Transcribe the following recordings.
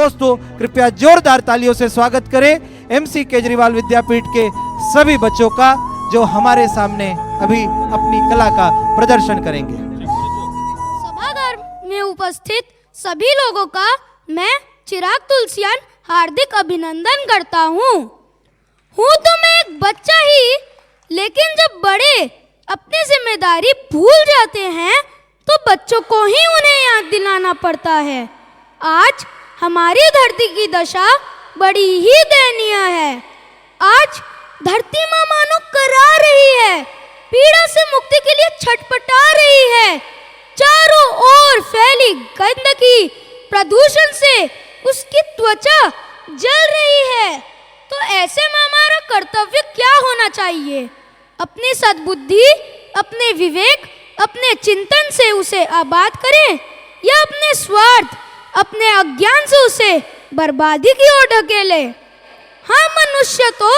दोस्तों कृपया जोरदार तालियों से स्वागत करें एमसी केजरीवाल विद्यापीठ के सभी बच्चों का, जो हमारे सामने अभी अपनी कला का प्रदर्शन करेंगे। सभागार में उपस्थित सभी लोगों का मैं चिराग तुलसियान हार्दिक अभिनंदन करता हूँ तो मैं एक बच्चा ही, लेकिन जब बड़े अपनी जिम्मेदारी भूल जाते हैं तो बच्चों को ही उन्हें याद दिलाना पड़ता है। आज हमारी धरती की दशा बड़ी ही दयनीय है। आज धरती माँ मानो करा रही है, पीड़ा से मुक्ति के लिए छटपटा रही है। चारों ओर फैली गंदगी प्रदूषण से उसकी त्वचा जल रही है। तो ऐसे में हमारा कर्तव्य क्या होना चाहिए? अपनी सद्बुद्धि, अपने विवेक, अपने चिंतन से उसे आबाद करें, या अपने स्वार्थ, अपने अज्ञान से उसे बर्बादी की ओर ढकेले? हाँ, मनुष्य तो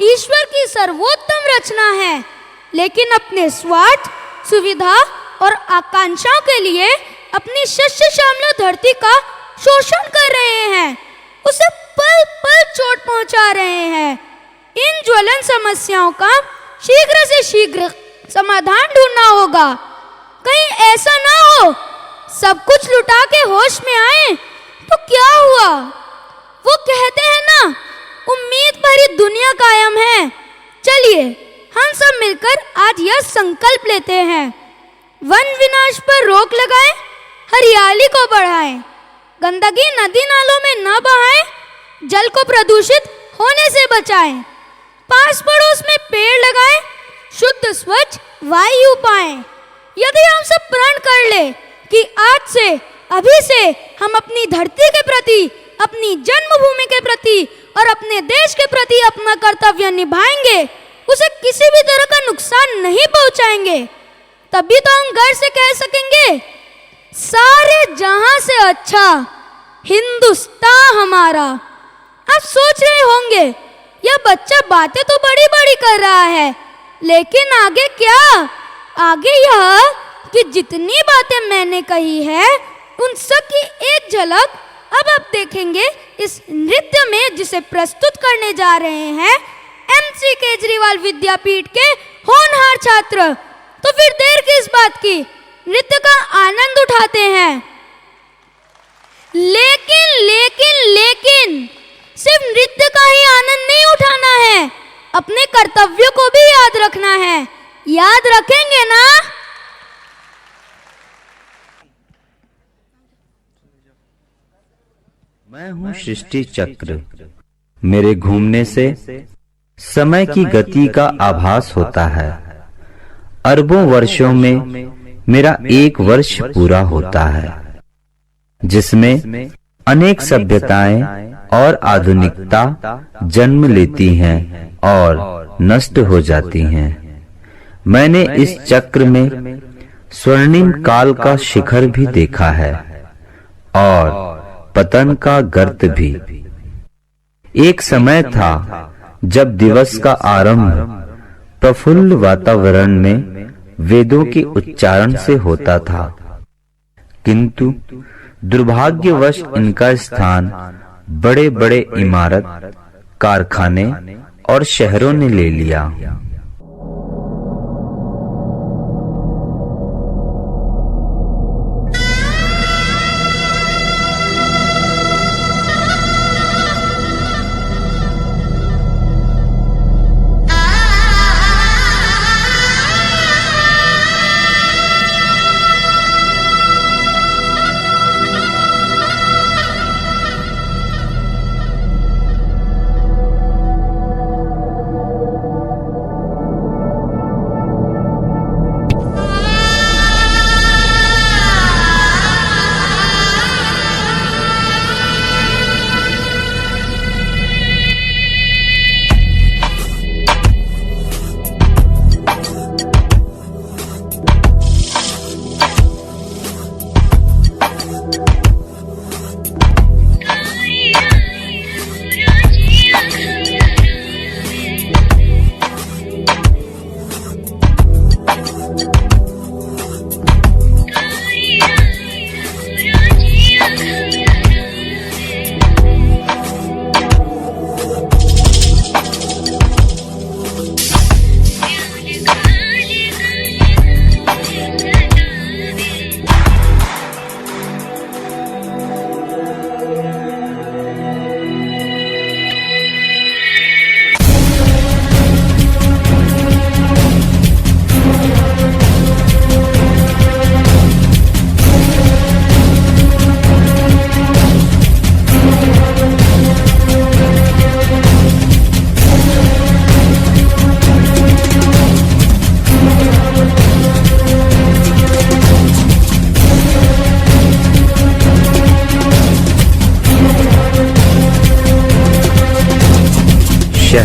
ईश्वर की सर्वोत्तम रचना है, लेकिन अपने स्वार्थ, सुविधा और आकांक्षाओं के लिए अपनी शस्य श्यामला धरती का शोषण कर रहे हैं, उसे पल पल चोट पहुंचा रहे हैं। इन ज्वलन समस्याओं का शीघ्र से शीघ्र समाधान ढूंढना होगा। कहीं ऐसा ना हो सब कुछ लुटा के होश में आए तो क्या हुआ? वो कहते हैं ना, उम्मीद भरी दुनिया कायम है। चलिए हम सब मिलकर आज यह संकल्प लेते हैं, वन विनाश पर रोक लगाएं, हरियाली को बढ़ाएं, गंदगी नदी नालों में न बहाएं, जल को प्रदूषित होने से बचाएं, पास पड़ोस में पेड़ लगाएं, शुद्ध स्वच्छ वायु पाएं। यदि हम सब प्रण कर ले कि आज से, अभी से हम अपनी धरती के प्रति, अपनी जन्मभूमि के प्रति और अपने देश के प्रति अपना कर्तव्य निभाएंगे, उसे किसी भी तरह का नुकसान नहीं पहुंचाएंगे, तभी तो हम गर्व से कह सकेंगे, सारे जहां से अच्छा हिंदुस्तान हमारा। आप सोच रहे होंगे यह बच्चा बातें तो बड़ी बड़ी कर रहा है, लेकिन आगे क्या? आगे यह कि जितनी बातें मैंने कही है उन सब की एक झलक अब आप देखेंगे इस नृत्य में, जिसे प्रस्तुत करने जा रहे हैं एमसी केजरीवाल विद्यापीठ के होनहार छात्र। तो फिर देर किस बात की, नृत्य का आनंद उठाते हैं। लेकिन लेकिन लेकिन सिर्फ नृत्य का ही आनंद नहीं उठाना है, अपने कर्तव्यों को भी याद रखना है। याद रखेंगे ना? मैं हूँ सृष्टि चक्र, मेरे घूमने से समय की गति का आभास होता है। अरबों वर्षों में मेरा एक वर्ष पूरा होता है, जिसमें अनेक सभ्यताएं और आधुनिकता जन्म लेती हैं और नष्ट हो जाती हैं। मैंने इस चक्र में स्वर्णिम काल का शिखर भी देखा है और पतन का गर्त भी। एक समय था जब दिवस का आरंभ प्रफुल्ल वातावरण में वेदों के उच्चारण से होता था, किंतु दुर्भाग्यवश इनका स्थान बड़े बड़े इमारत, कारखाने और शहरों ने ले लिया।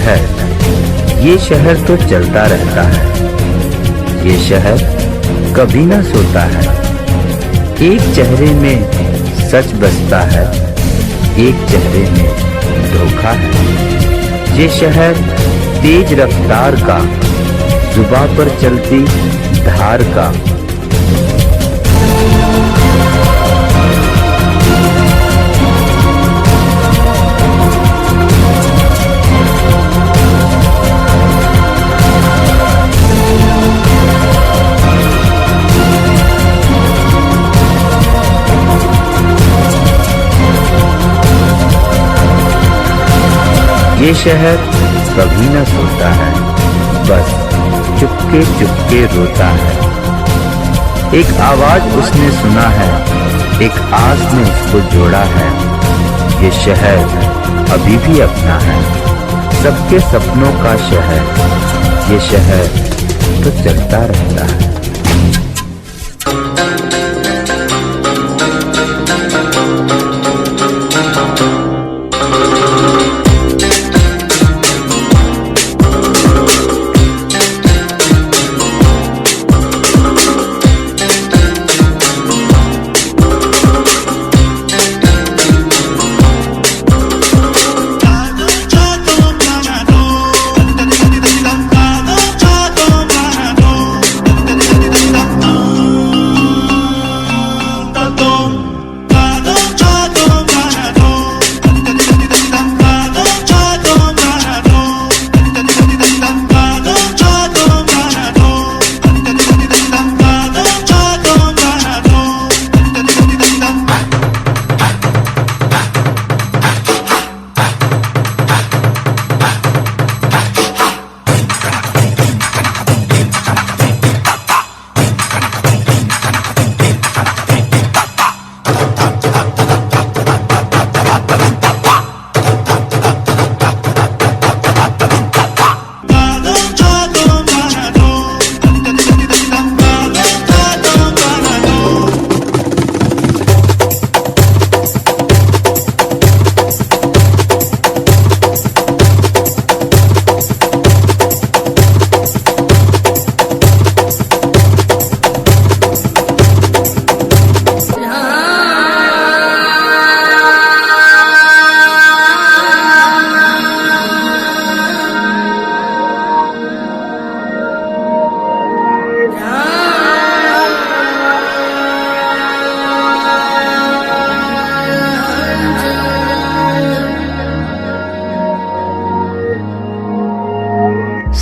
ये शहर तो चलता रहता है, ये शहर कभी ना सोता है। एक चेहरे में सच बसता है, एक चेहरे में धोखा है। ये शहर तेज रफ्तार का, जुबां पर चलती धार का। ये शहर कभी न सोता है, बस चुपके चुपके रोता है। एक आवाज उसने सुना है, एक आस ने उसको जोड़ा है। ये शहर अभी भी अपना है, सबके सपनों का शहर। ये शहर तो चलता रहता है।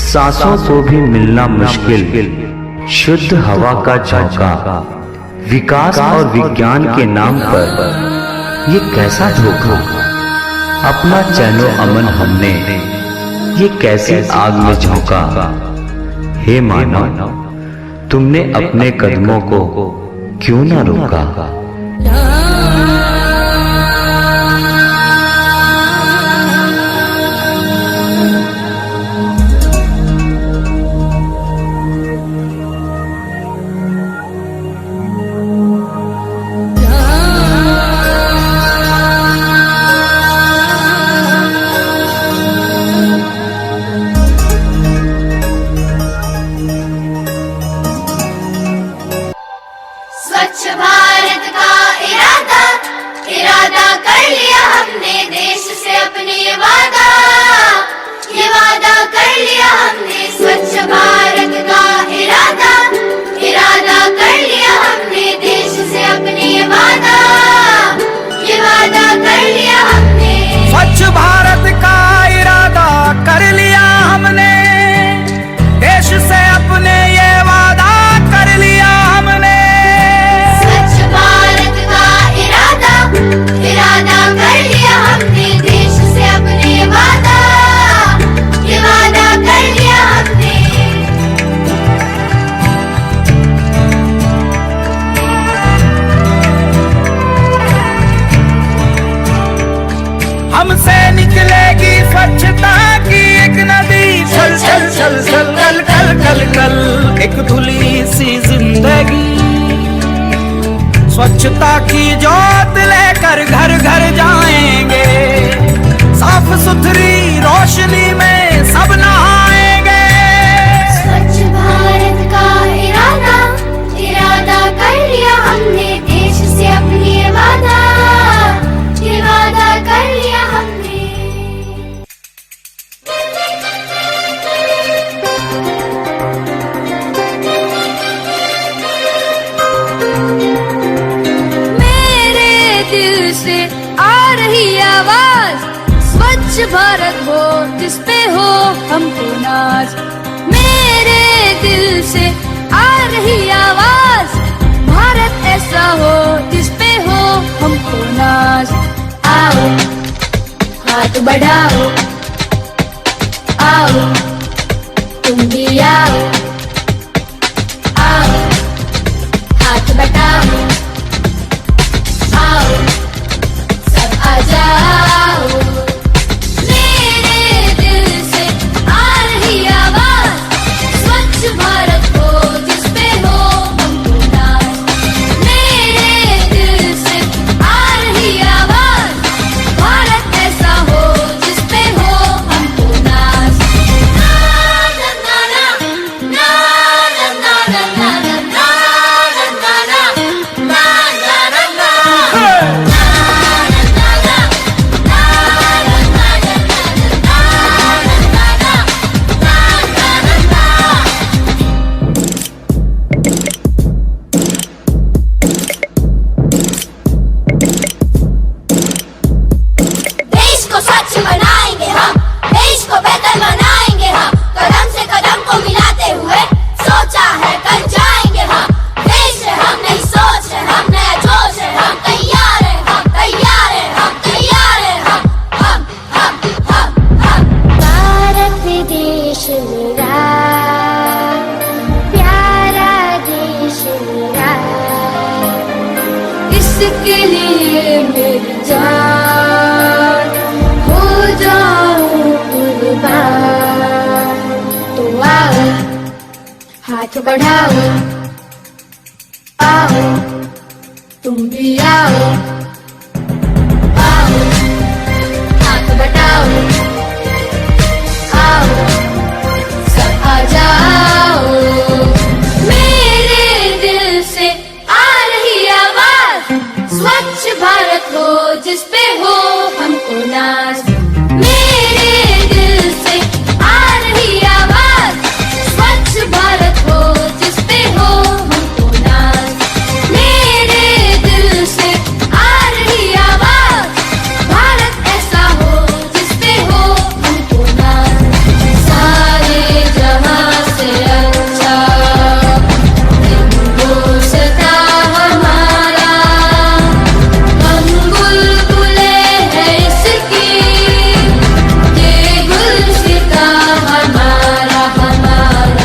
सांसों को भी मिलना मुश्किल, शुद्ध हवा का झोंका। विकास और विज्ञान के नाम पर ये कैसा धोखा। अपना चैनो अमन हमने ये कैसी आग में झोंका। हे मानव, तुमने अपने कदमों को क्यों ना रोका। स्वच्छ भारत का इरादा कर लिया हमने, देश से अपने ये वादा कर लिया हमने। स्वच्छ भारत का इरादा कर लिया हमने, देश से अपने ये वादा कर लिया हमने। स्वच्छ भारत का इरादा कर लिया हमने, देश से अपने ये वादा कर लिया हमने। स्वच्छ भारत का इरादा कर लिया हमने, देश से अपने ये वादा कर लिया हमने। हमसे निकलेगी स्वच्छता की एक नदी, चल चल चल चल कल कल कल कल एक धुली सी जिंदगी। स्वच्छता की जोत लेकर घर घर जाएंगे, साफ सुथरी रोशनी में स्वच्छ भारत हो जिसपे हो हमको नाज, मेरे दिल से आ रही आवाज, भारत ऐसा हो जिसपे हो हमको नाज। आओ हाथ बढ़ाओ, आओ तुम भी आओ, आओ हाथ बढ़ाओ, आओ सब आ जाओ, मेरे दिल से आ रही आवाज, स्वच्छ भारत हो जिसपे हो हमको नाज, मेरे दिल से आ रही आवाज, भारत ऐसा हो जिसपे हो हमको नाज। ना ना ना ना ना ना ना ना ना ना ना ना ना ना। देश को स्वच्छ बनाएंगे हम, देश को बेहतर बनाएंगे हम, कदम से कदम को मिलाते हुए सोचा है कर जाएंगे हम, देश है हम नई सोच है हम, नया जोश है हम, तैयार है हम, तैयार है हम, तैयार है हम। भारत देश मेरा, प्यारा देश मेरा, इसके लिए मेरी जान हो जाऊं कुर्बान। तो आओ हाथ बढ़ाओ, आओ तुम भी आओ, आओ हाथ बढ़ाओ, आओ सब आ जाओ, मेरे दिल से आ रही आवाज, स्वच्छ भारत हो जिसपे हो हमको नाज, मेरे दिल से आ रही आवाज, स्वच्छ भारत हो जिसपे हो हमको नाज, मेरे दिल से आ रही आवाज, भारत ऐसा हो जिसपे हो हमको नाज। सारे जहां से अच्छा हिंदुस्ता हमारा, हम बुलबुले हैं इसकी, ये गुलसिता हमारा हमारा,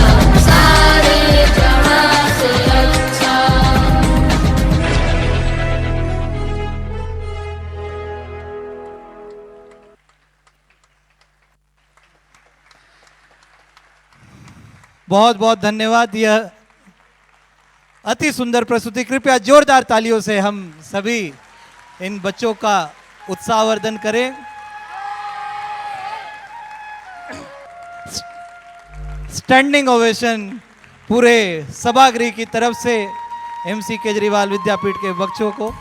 सारे जहां से अच्छा। बहुत बहुत धन्यवाद। यह अति सुंदर प्रस्तुति, कृपया जोरदार तालियों से हम सभी इन बच्चों का उत्साहवर्धन करें। स्टैंडिंग ओवेशन पूरे सभागृह की तरफ से एमसी केजरीवाल विद्यापीठ के बच्चों को।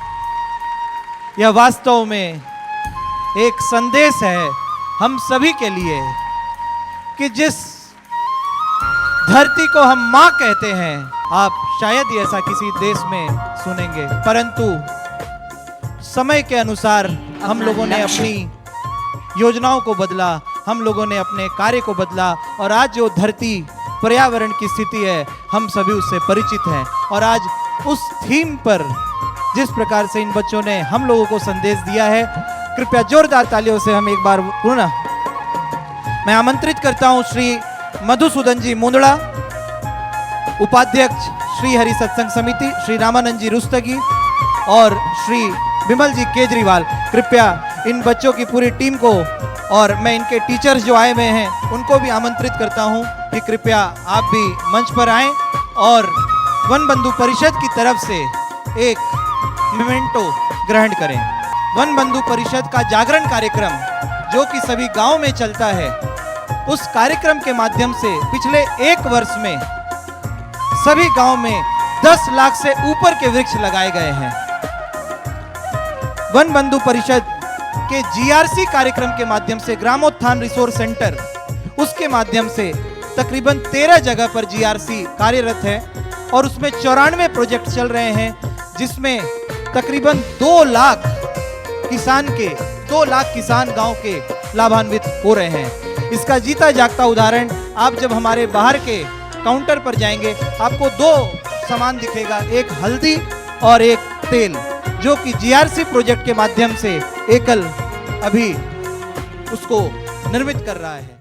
यह वास्तव में एक संदेश है हम सभी के लिए कि जिस धरती को हम मां कहते हैं, आप शायद ही ऐसा किसी देश में सुनेंगे, परंतु समय के अनुसार हम लोगों ने अपनी योजनाओं को बदला, हम लोगों ने अपने कार्य को बदला, और आज जो धरती पर्यावरण की स्थिति है हम सभी उससे परिचित हैं। और आज उस थीम पर जिस प्रकार से इन बच्चों ने हम लोगों को संदेश दिया है, कृपया जोरदार तालियों से हम एक बार पुनः मैं आमंत्रित करता हूं श्री मधुसूदन जी मुंदड़ा, उपाध्यक्ष श्री हरि सत्संग समिति, श्री रामानंद जी रुस्तगी और श्री विमल जी केजरीवाल। कृपया इन बच्चों की पूरी टीम को और मैं इनके टीचर्स जो आए हुए हैं उनको भी आमंत्रित करता हूं कि कृपया आप भी मंच पर आएं और वन बंधु परिषद की तरफ से एक मोमेंटो ग्रहण करें। वन बंधु परिषद का जागरण कार्यक्रम जो कि सभी गांव में चलता है, उस कार्यक्रम के माध्यम से पिछले एक वर्ष में सभी गांव में 10 लाख से ऊपर के वृक्ष लगाए गए हैं। वन बंधु परिषद के जीआरसी कार्यक्रम के माध्यम से ग्रामोत्थान रिसोर्स सेंटर, उसके माध्यम से तकरीबन 13 जगह पर जीआरसी कार्यरत है और उसमें 94 प्रोजेक्ट चल रहे हैं, जिसमें तकरीबन 2 लाख किसान गांव के लाभान्वित हो रहे हैं। इसका जीता जागता उदाहरण आप जब हमारे बाहर के काउंटर पर जाएंगे, आपको 2 सामान दिखेगा, एक हल्दी और एक तेल, जो कि जीआरसी प्रोजेक्ट के माध्यम से एकल अभी उसको निर्मित कर रहा है।